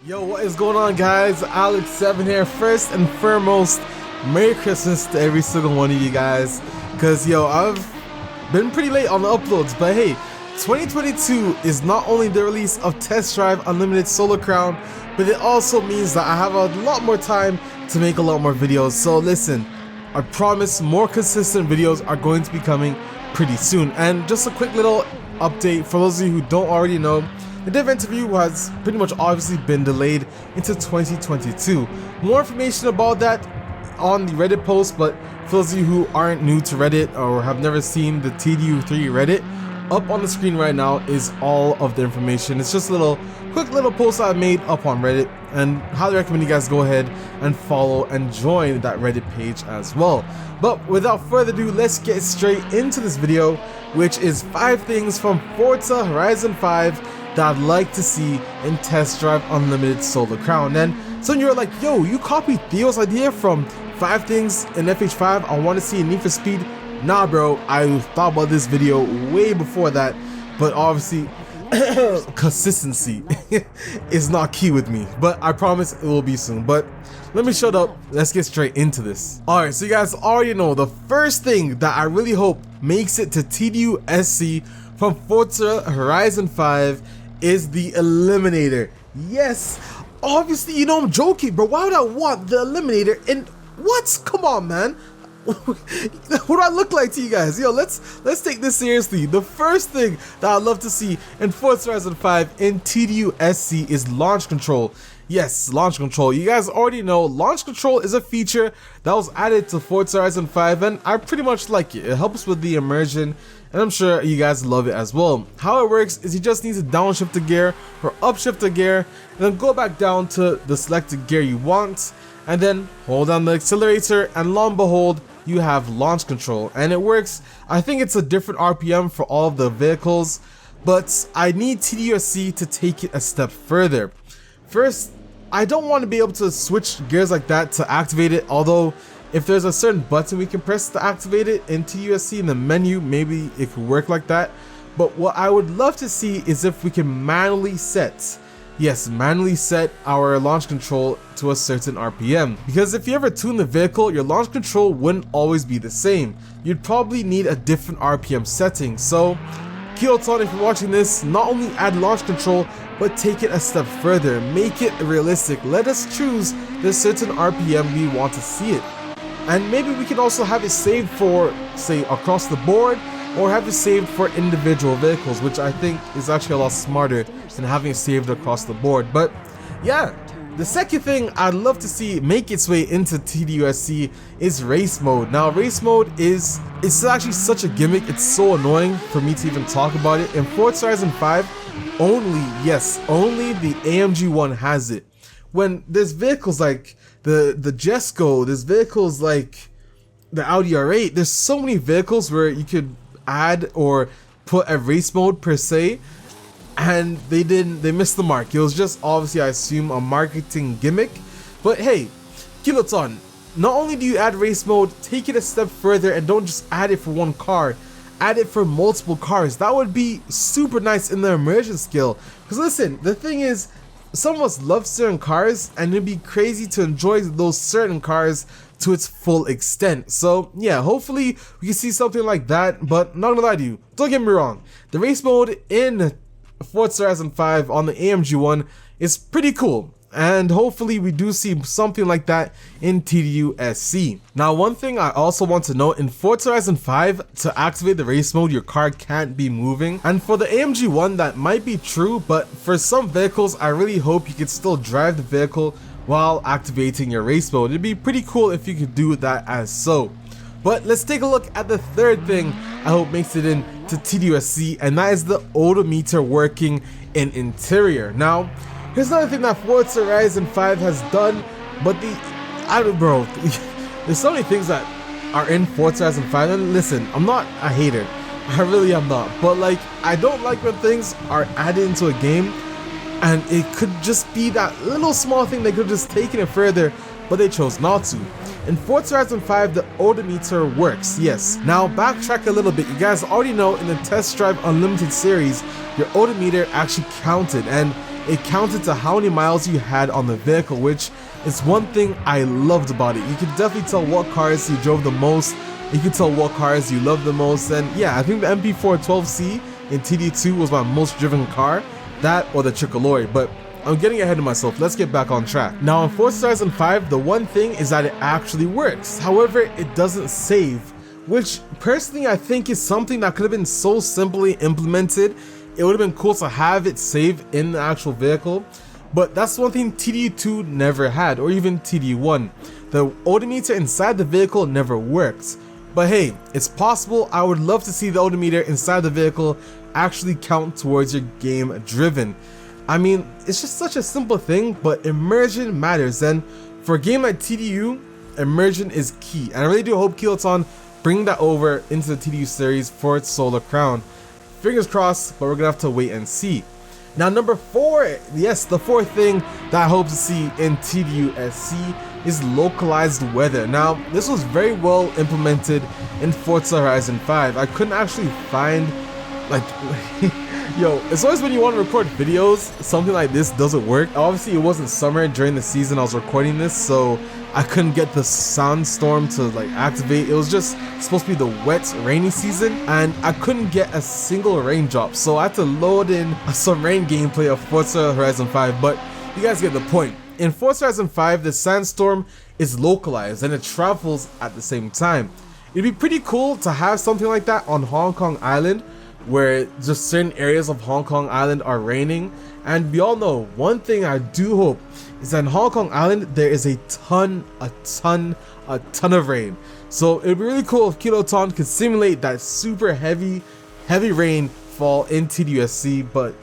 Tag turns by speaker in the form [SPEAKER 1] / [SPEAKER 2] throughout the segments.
[SPEAKER 1] Yo, what is going on, guys? Alex7 here. First and foremost, Merry Christmas to every single one of you guys. Cause yo, I've been pretty late on the uploads, but hey, 2022 is not only the release of Test Drive Unlimited Solar Crown, but it also means that I have a lot more time to make a lot more videos. So listen, I promise more consistent videos are going to be coming pretty soon. And just a quick little update for those of you who don't already know, the dev interview has pretty much obviously been delayed into 2022. More information about that on the Reddit post, but for those of you who aren't new to Reddit or have never seen the TDU 3 Reddit, up on the screen right now is all of the information. It's just a quick little post I made up on Reddit, and highly recommend you guys go ahead and follow and join that Reddit page as well. But without further ado, let's get straight into this video, which is 5 things from Forza Horizon 5 that I'd like to see in Test Drive Unlimited Solar Crown. And some of you are like, yo, you copied Theo's idea from 5 things in FH5 I want to see in Need for Speed. Nah bro, I thought about this video way before that, but obviously consistency is not key with me, but I promise it will be soon. But let me shut up, let's get straight into this. Alright, so you guys already know the first thing that I really hope makes it to TDU SC from Forza Horizon 5 is the Eliminator. Yes, obviously you know I'm joking, but why would I want the Eliminator in what? Come on, man. What do I look like to you guys? Yo, let's take this seriously. The first thing that I'd love to see in Forza Horizon 5 in TDU SC is launch control. Yes, launch control. You guys already know launch control is a feature that was added to Forza Horizon 5, and I pretty much like it. It helps with the immersion, and I'm sure you guys love it as well. How it works is you just need to downshift the gear or upshift the gear, and then go back down to the selected gear you want, and then hold down the accelerator, and lo and behold, you have launch control. And it works, I think it's a different RPM for all of the vehicles, but I need TDUSC to take it a step further. First, I don't want to be able to switch gears like that to activate it, although if there's a certain button we can press to activate it in TDUSC in the menu, maybe it could work like that. But what I would love to see is if we can manually set, yes, manually set our launch control to a certain RPM. Because if you ever tune the vehicle, your launch control wouldn't always be the same. You'd probably need a different RPM setting. So, Kiloton, if you're watching this, not only add launch control, but take it a step further. Make it realistic. Let us choose the certain RPM we want to see it. And maybe we can also have it saved for, say, across the board, or have it saved for individual vehicles, which I think is actually a lot smarter than having it saved across the board. But yeah, the second thing I'd love to see make its way into TDUSC is race mode. Now, race mode it's actually such a gimmick, it's so annoying for me to even talk about it. In Forza Horizon 5, only the AMG one has it. When there's vehicles like the Jesco, there's vehicles like the Audi R8, there's so many vehicles where you could add or put a race mode per se, and they missed the mark. It was just obviously, I assume, a marketing gimmick. But hey, Kiloton, not only do you add race mode, take it a step further and don't just add it for one car, add it for multiple cars. That would be super nice in the immersion skill. Because listen, the thing is, some of us love certain cars, and it'd be crazy to enjoy those certain cars to its full extent. So yeah, hopefully we can see something like that. But not gonna lie to you, don't get me wrong, the race mode in Forza Horizon 5 on the AMG one is pretty cool, and hopefully we do see something like that in TDUSC. Now, one thing I also want to note, in Forza Horizon 5, to activate the race mode, your car can't be moving. And for the AMG one, that might be true, but for some vehicles, I really hope you could still drive the vehicle while activating your race mode. It'd be pretty cool if you could do that as so. But let's take a look at the third thing I hope makes it into TDUSC, and that is the odometer working in interior. Now, here's another thing that Forza Horizon 5 has done, but bro, there's so many things that are in Forza Horizon 5, and listen, I'm not a hater, I really am not, but like, I don't like when things are added into a game, and it could just be that little small thing they could have just taken it further, but they chose not to. In Forza Horizon 5, the odometer works, yes. Now, backtrack a little bit. You guys already know in the Test Drive Unlimited series, your odometer actually counted, and it counted to how many miles you had on the vehicle, which is one thing I loved about it. You could definitely tell what cars you drove the most, you could tell what cars you loved the most, and yeah, I think the MP412C in TD2 was my most driven car, that or the Tricolore, but I'm getting ahead of myself. Let's get back on track. Now in Forza Horizon 5, the one thing is that it actually works. However, it doesn't save, which personally I think is something that could have been so simply implemented. It would have been cool to have it save in the actual vehicle, but that's one thing TDU2 never had, or even TDU1. The odometer inside the vehicle never works. But hey, it's possible. I would love to see the odometer inside the vehicle actually count towards your game driven. I mean, it's just such a simple thing, but immersion matters, and for a game like TDU, immersion is key, and I really do hope Kiloton bring that over into the TDU series for its Solar Crown. Fingers crossed, but we're gonna have to wait and see. Now number 4, yes, the fourth thing that I hope to see in TDU SC is localized weather. Now this was very well implemented in Forza Horizon 5. I couldn't actually find, like, yo, it's always when you want to record videos, something like this doesn't work. Obviously it wasn't summer during the season I was recording this, so I couldn't get the Sandstorm to like activate. It was just supposed to be the wet, rainy season, and I couldn't get a single raindrop, so I had to load in some rain gameplay of Forza Horizon 5, but you guys get the point. In Forza Horizon 5, the Sandstorm is localized and it travels at the same time. It'd be pretty cool to have something like that on Hong Kong Island, where just certain areas of Hong Kong Island are raining. And we all know, one thing I do hope is that in Hong Kong Island there is a ton of rain. So it'd be really cool if Kiloton could simulate that super heavy rainfall in TDUSC. But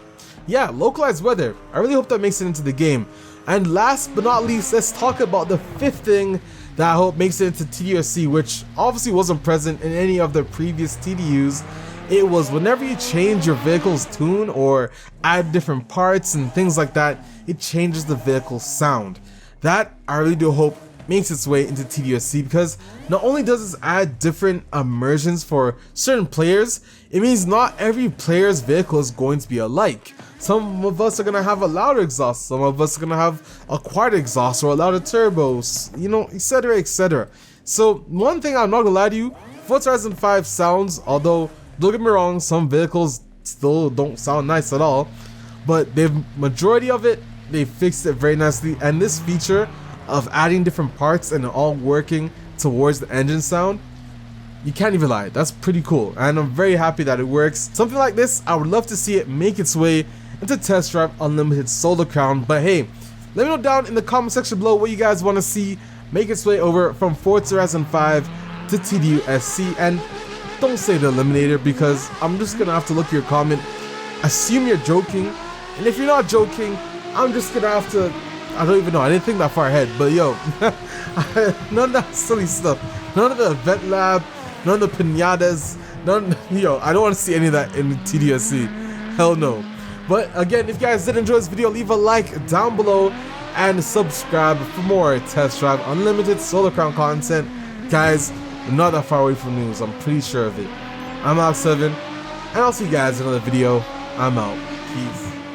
[SPEAKER 1] yeah, localized weather, I really hope that makes it into the game. And last but not least, let's talk about the fifth thing that I hope makes it into TDUSC, which obviously wasn't present in any of the previous TDUs. It was whenever you change your vehicle's tune or add different parts and things like that, it changes the vehicle's sound. That I really do hope makes its way into TDUSC, because not only does this add different immersions for certain players, it means not every player's vehicle is going to be alike. Some of us are going to have a louder exhaust, some of us are going to have a quieter exhaust or a louder turbos, you know, etc, etc. So one thing I'm not going to lie to you, Forza Horizon 5 sounds, although don't get me wrong, some vehicles still don't sound nice at all, but the majority of it, they fixed it very nicely. And this feature of adding different parts and all working towards the engine sound, you can't even lie, that's pretty cool, and I'm very happy that it works. Something like this, I would love to see it make its way into Test Drive Unlimited Solar Crown. But hey, let me know down in the comment section below what you guys want to see make its way over from Forza Horizon 5 to TDU SC, and don't say the Eliminator, because I'm just gonna have to look at your comment, assume you're joking, and if you're not joking, I'm just gonna have to, I don't even know, I didn't think that far ahead, but yo, none of that silly stuff, none of the event lab, none of the pinatas, yo, I don't want to see any of that in TDSC, hell no. But again, if you guys did enjoy this video, leave a like down below and subscribe for more Test Drive Unlimited Solar Crown content. Guys, we're not that far away from news, I'm pretty sure of it. I'm Alex7, and I'll see you guys in another video. I'm out. Peace.